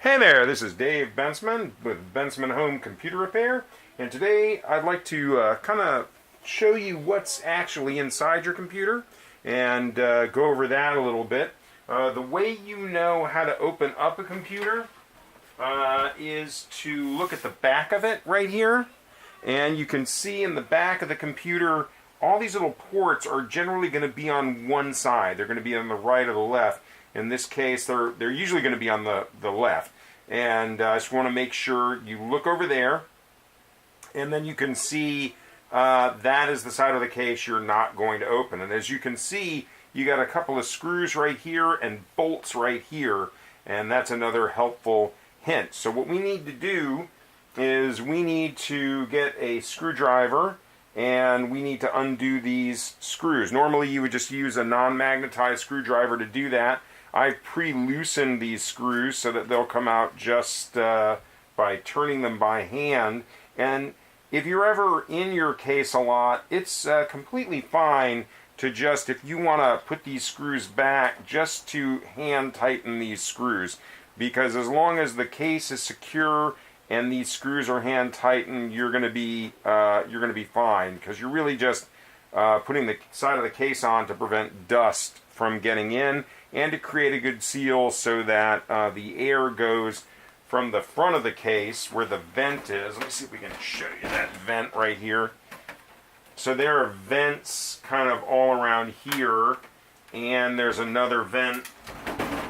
Hey there, this is Dave Bensman with Bensman Home Computer Repair, and today I'd like to kind of show you what's actually inside your computer and go over that a little bit. The way you know how to open up a computer is to look at the back of it right here, and you can see in the back of the computer all these little ports are generally going to be on one side. They're going to be on the right or the left. In this case, they're usually going to be on the left. And I just want to make sure you look over there, and then you can see that is the side of the case you're not going to open. And as you can see, you got a couple of screws right here and bolts right here, and that's another helpful hint. So what we need to do is we need to get a screwdriver, and we need to undo these screws. Normally you would just use a non-magnetized screwdriver to do that. I've pre-loosened these screws so that they'll come out just by turning them by hand. And if you're ever in your case a lot, it's completely fine to just, if you want to put these screws back, just to hand tighten these screws. Because as long as the case is secure and these screws are hand tightened, you're going to be fine, because you're really just putting the side of the case on to prevent dust from getting in and to create a good seal so that the air goes from the front of the case where the vent is. Let me see if we can show you that vent right here. So there are vents kind of all around here, and there's another vent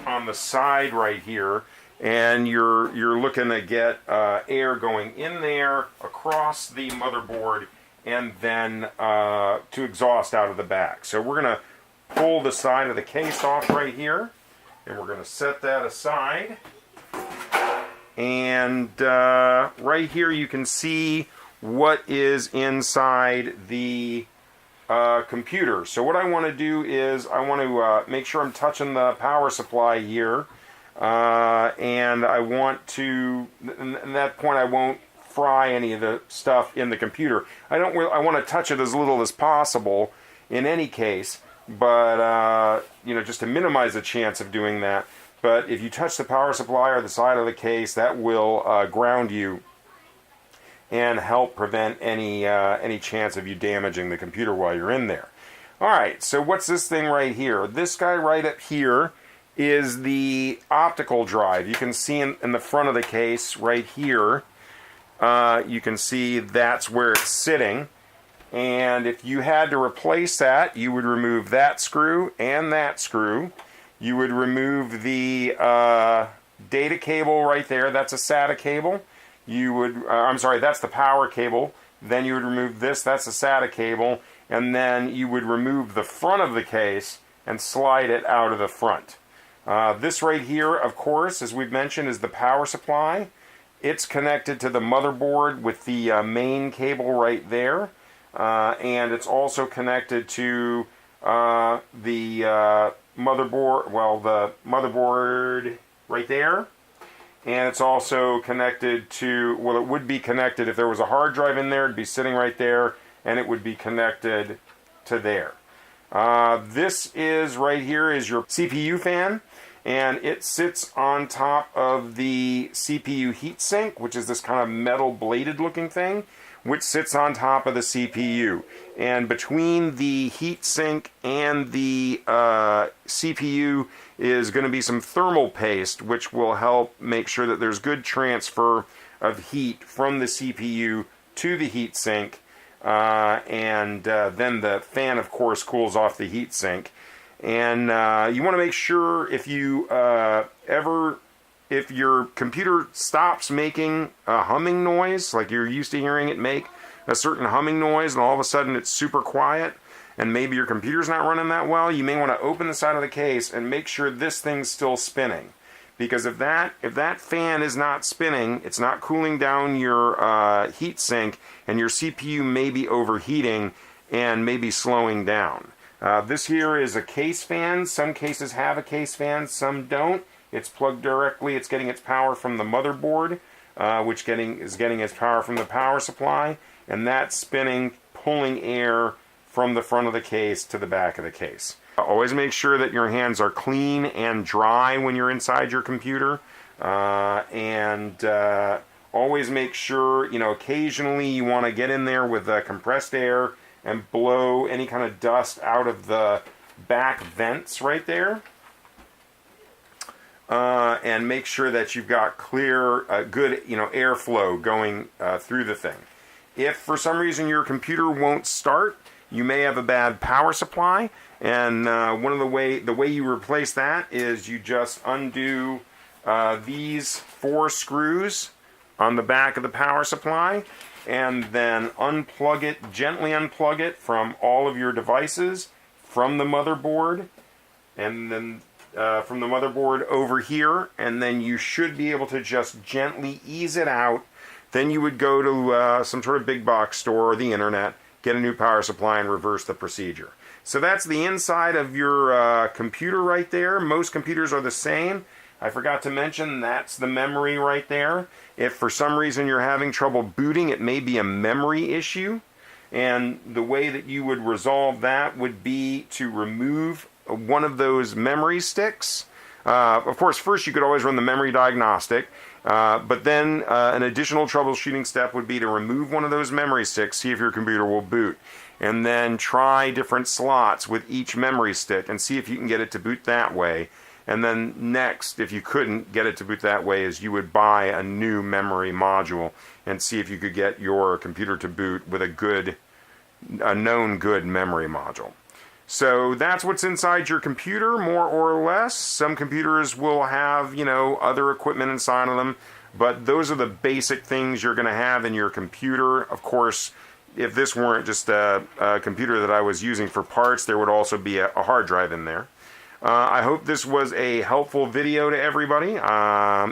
on the side right here, and you're looking to get air going in there across the motherboard and then to exhaust out of the back. So we're going to pull the side of the case off right here, and we're going to set that aside. And right here you can see what is inside the computer. So what I want to do is I want to make sure I'm touching the power supply here, and I want to, at that point I won't fry any of the stuff in the computer. I want to touch it as little as possible in any case, but just to minimize the chance of doing that. But if you touch the power supply or the side of the case, that will ground you and help prevent any chance of you damaging the computer while you're in there. All right, so what's this thing right here? This guy right up here is the optical drive. You can see in the front of the case right here, you can see that's where it's sitting. And if you had to replace that, you would remove that screw and that screw. You would remove the data cable right there. That's a SATA cable. You would, that's the power cable. Then you would remove this. That's a SATA cable. And then you would remove the front of the case and slide it out of the front. This right here, of course, as we've mentioned, is the power supply. It's connected to the motherboard with the main cable right there. And it's also connected to the motherboard right there. And it's also connected to, well, it would be connected if there was a hard drive in there, it'd be sitting right there, and it would be connected to there. This is right here is your CPU fan, and it sits on top of the CPU heatsink, which is this kind of metal bladed looking thing, which sits on top of the CPU. And between the heatsink and the CPU is going to be some thermal paste, which will help make sure that there's good transfer of heat from the CPU to the heatsink. And then the fan, of course, cools off the heatsink. And you want to make sure if you if your computer stops making a humming noise, like you're used to hearing it make a certain humming noise, and all of a sudden it's super quiet, and maybe your computer's not running that well, you may want to open the side of the case and make sure this thing's still spinning. Because if that fan is not spinning, it's not cooling down your heatsink, and your CPU may be overheating and maybe slowing down. This here is a case fan. Some cases have a case fan, some don't. It's plugged directly. It's getting its power from the motherboard, which is getting its power from the power supply, and that's spinning, pulling air from the front of the case to the back of the case. Always make sure that your hands are clean and dry when you're inside your computer. and always make sure, occasionally you want to get in there with compressed air and blow any kind of dust out of the back vents right there. And make sure that you've got clear, good, airflow going through the thing. If for some reason your computer won't start, you may have a bad power supply, and the way you replace that is you just undo these 4 screws on the back of the power supply, and then gently unplug it from all of your devices, from the motherboard, and then from the motherboard over here, and then you should be able to just gently ease it out. Then you would go to some sort of big box store or the internet, get a new power supply, and reverse the procedure. So that's the inside of your computer right there. Most computers are the same. I forgot to mention that's the memory right there. If for some reason you're having trouble booting, it may be a memory issue. And the way that you would resolve that would be to remove one of those memory sticks. Of course, first you could always run the memory diagnostic, but then an additional troubleshooting step would be to remove one of those memory sticks, see if your computer will boot, and then try different slots with each memory stick and see if you can get it to boot that way. And then next, if you couldn't get it to boot that way, is you would buy a new memory module and see if you could get your computer to boot with a known good memory module. So that's what's inside your computer, more or less. Some computers will have, other equipment inside of them, but those are the basic things you're going to have in your computer. Of course, if this weren't just a computer that I was using for parts, there would also be a hard drive in there. I hope this was a helpful video to everybody.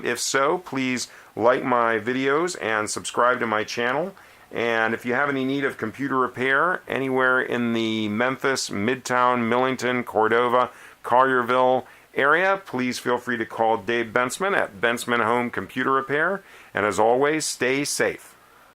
If so, please like my videos and subscribe to my channel. And if you have any need of computer repair anywhere in the Memphis, Midtown, Millington, Cordova, Collierville area, please feel free to call Dave Bensman at Bensman Home Computer Repair. And as always, stay safe.